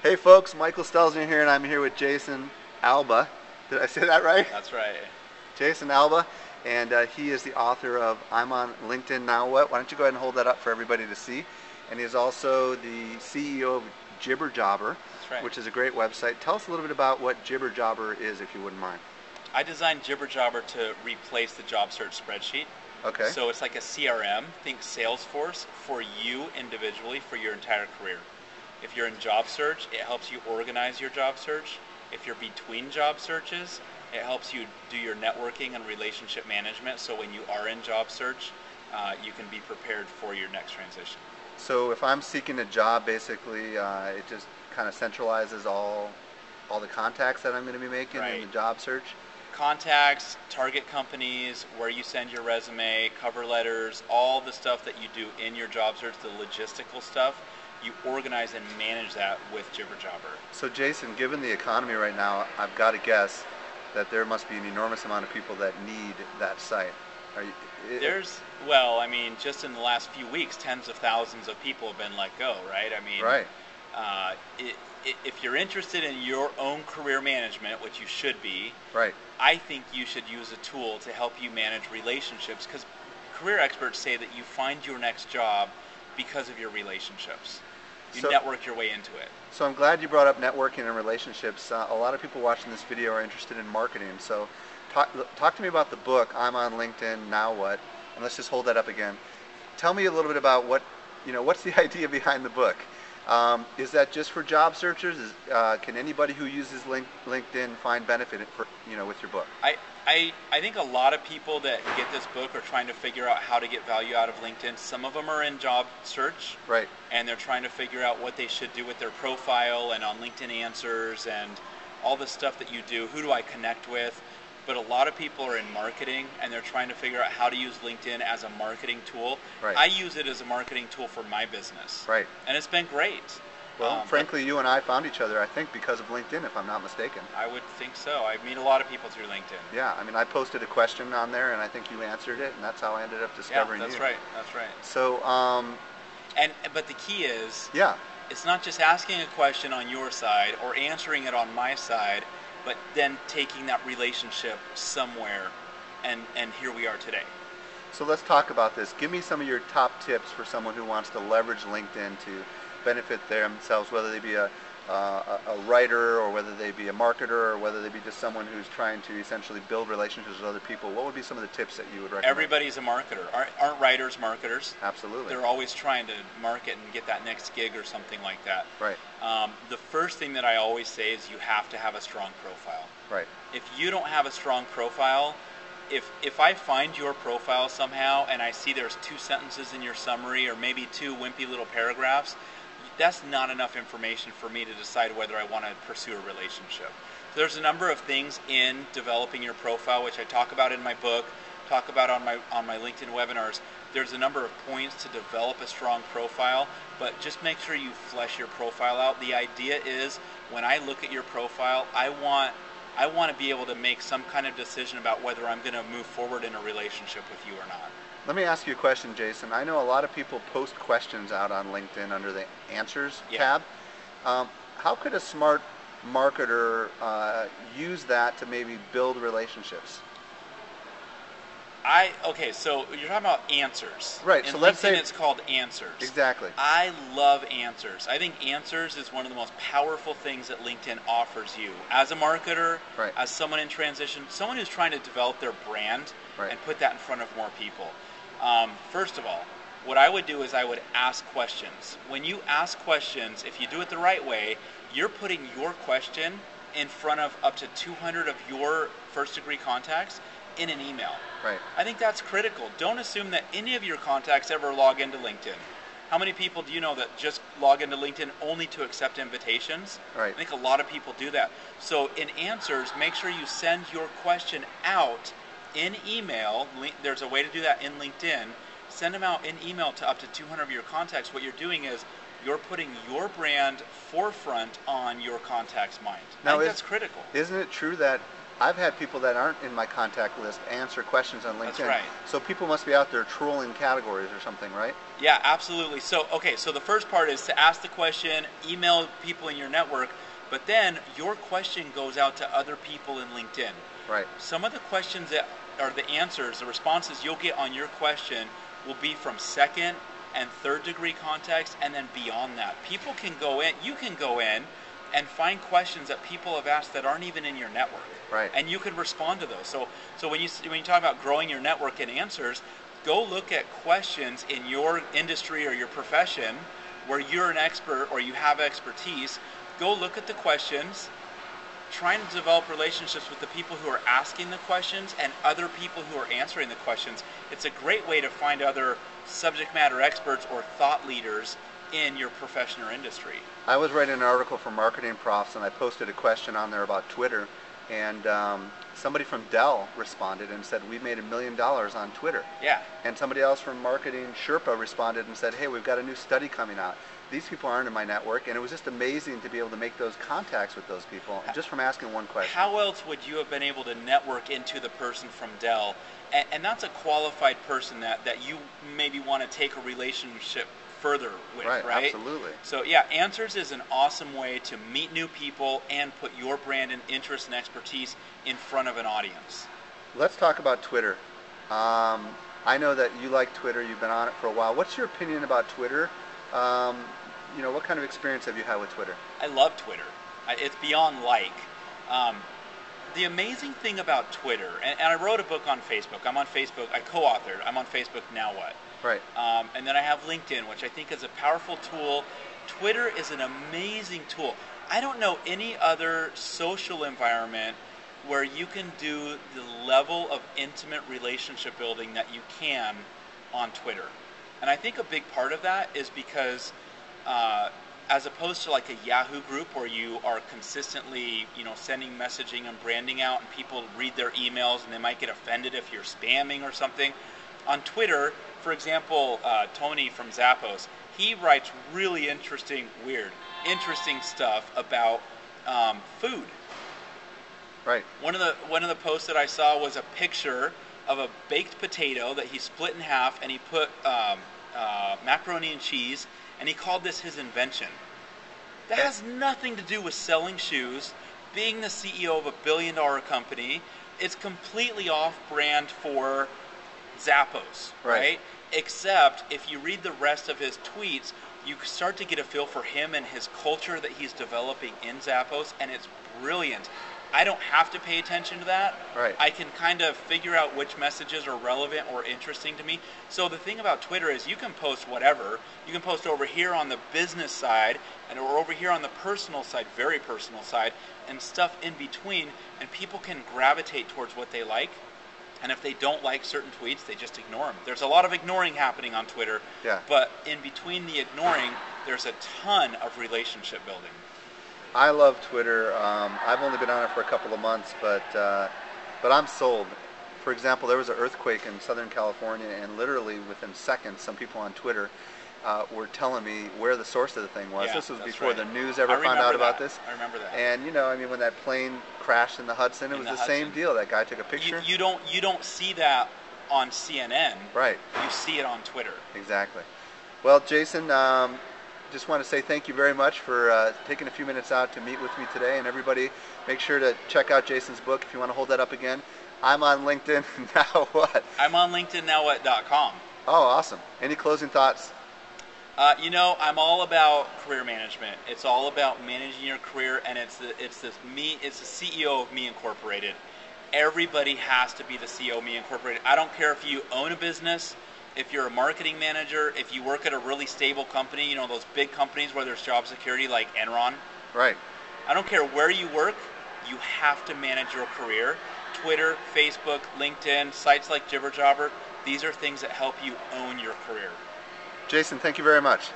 Hey folks, Michael Stelzner here, and I'm here with Jason Alba. Did I say that right? That's right. Jason Alba, and he is the author of I'm on LinkedIn Now What? Why don't you go ahead and hold that up for everybody to see? And he is also the CEO of Jibber Jobber, That's right. which is a great website. Tell us a little bit about what Jibber Jobber is, if you wouldn't mind. I designed Jibber Jobber to replace the job search spreadsheet. Okay. So it's like a CRM, think Salesforce, for you individually for your entire career. If you're in job search, it helps you organize your job search. If you're between job searches, it helps you do your networking and relationship management. So when you are in job search, you can be prepared for your next transition. So if I'm seeking a job, basically, it just kind of centralizes all the contacts that I'm going to be making in Right. the job search. Contacts, target companies, where you send your resume, cover letters, all the stuff that you do in your job search, the logistical stuff, you organize and manage that with Jibber Jobber. So Jason, given the economy right now, I've got to guess that there must be an enormous amount of people that need that site. Are you, Well, I mean, just in the last few weeks, tens of thousands of people have been let go, right? I mean, right. uh, if you're interested in your own career management, which you should be, Right. I think you should use a tool to help you manage relationships, because career experts say that you find your next job because of your relationships. You network your way into it. So I'm glad you brought up networking and relationships. A lot of people watching this video are interested in marketing. So talk to me about the book, I'm on LinkedIn, Now What? And let's just hold that up again. Tell me a little bit about what's the idea behind the book? Is that just for job searchers? Can anybody who uses LinkedIn find benefit with your book? I think a lot of people that get this book are trying to figure out how to get value out of LinkedIn. Some of them are in job search, right, and they're trying to figure out what they should do with their profile and on LinkedIn Answers and all the stuff that you do. Who do I connect with? But a lot of people are in marketing, and they're trying to figure out how to use LinkedIn as a marketing tool. Right. I use it as a marketing tool for my business, right, and it's been great. Well, frankly, you and I found each other, I think, because of LinkedIn, if I'm not mistaken. I would think so. I meet a lot of people through LinkedIn. Yeah, I mean, I posted a question on there, and I think you answered it, and that's how I ended up discovering you. Yeah, that's right. That's right. So, but the key is, yeah, it's not just asking a question on your side or answering it on my side, but then taking that relationship somewhere, and here we are today. So let's talk about this. Give me some of your top tips for someone who wants to leverage LinkedIn to benefit themselves, whether they be a writer, or whether they be a marketer, or whether they be just someone who's trying to essentially build relationships with other people. What would be some of the tips that you would recommend? Everybody's a marketer. Aren't writers marketers? Absolutely. They're always trying to market and get that next gig or something like that. Right. The first thing that I always say is you have to have a strong profile. Right. If you don't have a strong profile, if I find your profile somehow and I see there's 2 sentences in your summary or maybe 2 wimpy little paragraphs, that's not enough information for me to decide whether I want to pursue a relationship. So there's a number of things in developing your profile, which I talk about in my book, talk about on my LinkedIn webinars. There's a number of points to develop a strong profile, but just make sure you flesh your profile out. The idea is, when I look at your profile, I want to be able to make some kind of decision about whether I'm going to move forward in a relationship with you or not. Let me ask you a question, Jason. I know a lot of people post questions out on LinkedIn under the Answers tab. How could a smart marketer use that to maybe build relationships? Okay, so you're talking about answers. Right. In so LinkedIn, let's say it's called Answers. Exactly. I love Answers. I think Answers is one of the most powerful things that LinkedIn offers you as a marketer, right, as someone in transition, someone who's trying to develop their brand, right, and put that in front of more people. First of all, what I would do is I would ask questions. When you ask questions, if you do it the right way, you're putting your question in front of up to 200 of your first-degree contacts in an email. Right. I think that's critical. Don't assume that any of your contacts ever log into LinkedIn. How many people do you know that just log into LinkedIn only to accept invitations? Right. I think a lot of people do that. So in Answers, make sure you send your question out in email. There's a way to do that in LinkedIn. Send them out in email to up to 200 of your contacts. What you're doing is you're putting your brand forefront on your contact's mind. Now, I think that's critical. Isn't it true that I've had people that aren't in my contact list answer questions on LinkedIn. That's right. So people must be out there trolling categories or something, right? Yeah, absolutely. So, okay, so the first part is to ask the question, email people in your network, but then your question goes out to other people in LinkedIn. Right. Some of the questions that are the answers, the responses you'll get on your question will be from second and third degree contacts, and then beyond that. People can go in, you can go in and find questions that people have asked that aren't even in your network. Right. And you can respond to those. So when you talk about growing your network and answers, go look at questions in your industry or your profession where you're an expert or you have expertise. Go look at the questions, trying to develop relationships with the people who are asking the questions and other people who are answering the questions. It's a great way to find other subject matter experts or thought leaders in your profession or industry. I was writing an article for Marketing Profs, and I posted a question on there about Twitter, and somebody from Dell responded and said, we made $1 million on Twitter. Yeah. And somebody else from Marketing Sherpa responded and said, hey, we've got a new study coming out. These people aren't in my network, and it was just amazing to be able to make those contacts with those people just from asking one question. How else would you have been able to network into the person from Dell? And that's a qualified person that you maybe want to take a relationship further with, right? Absolutely. So yeah, Answers is an awesome way to meet new people and put your brand and interest and expertise in front of an audience. Let's talk about Twitter. I know that you like Twitter. You've been on it for a while. What's your opinion about Twitter? What kind of experience have you had with Twitter? I love Twitter. It's beyond like. The amazing thing about Twitter, and I wrote a book on Facebook. I'm on Facebook. I co-authored. I'm on Facebook Now What? Right. And then I have LinkedIn, which I think is a powerful tool. Twitter is an amazing tool. I don't know any other social environment where you can do the level of intimate relationship building that you can on Twitter. And I think a big part of that is because as opposed to like a Yahoo group where you are consistently, sending messaging and branding out and people read their emails and they might get offended if you're spamming or something. On Twitter, for example, Tony from Zappos, he writes really interesting stuff about food. Right. One of the posts that I saw was a picture of a baked potato that he split in half, and he put macaroni and cheese, and he called this his invention. That has nothing to do with selling shoes, being the CEO of a billion-dollar company. It's completely off-brand for Zappos, right? Except if you read the rest of his tweets, you start to get a feel for him and his culture that he's developing in Zappos, and it's brilliant. I don't have to pay attention to that. Right. I can kind of figure out which messages are relevant or interesting to me. So the thing about Twitter is you can post whatever. You can post over here on the business side or over here on the personal side, very personal side, and stuff in between, and people can gravitate towards what they like. And if they don't like certain tweets, they just ignore them. There's a lot of ignoring happening on Twitter. Yeah. But in between the ignoring, there's a ton of relationship building. I love Twitter. I've only been on it for a couple of months, but I'm sold. For example, there was an earthquake in Southern California, and literally within seconds, some people on Twitter were telling me where the source of the thing was. Yeah, this was before right. the news ever found out about this. I remember that. And when that plane crashed in the Hudson, it was the same deal. That guy took a picture. You don't see that on CNN. Right. You see it on Twitter. Exactly. Well, Jason, just want to say thank you very much for taking a few minutes out to meet with me today. And everybody, make sure to check out Jason's book. If you want to hold that up again, I'm on LinkedIn. Now what? I'm on LinkedInNowWhat.com. Oh, awesome. Any closing thoughts? I'm all about career management. It's all about managing your career, and it's the CEO of Me Incorporated. Everybody has to be the CEO of Me Incorporated. I don't care if you own a business, if you're a marketing manager, if you work at a really stable company, those big companies where there's job security like Enron. Right. I don't care where you work, you have to manage your career. Twitter, Facebook, LinkedIn, sites like Jibber Jobber, these are things that help you own your career. Jason, thank you very much.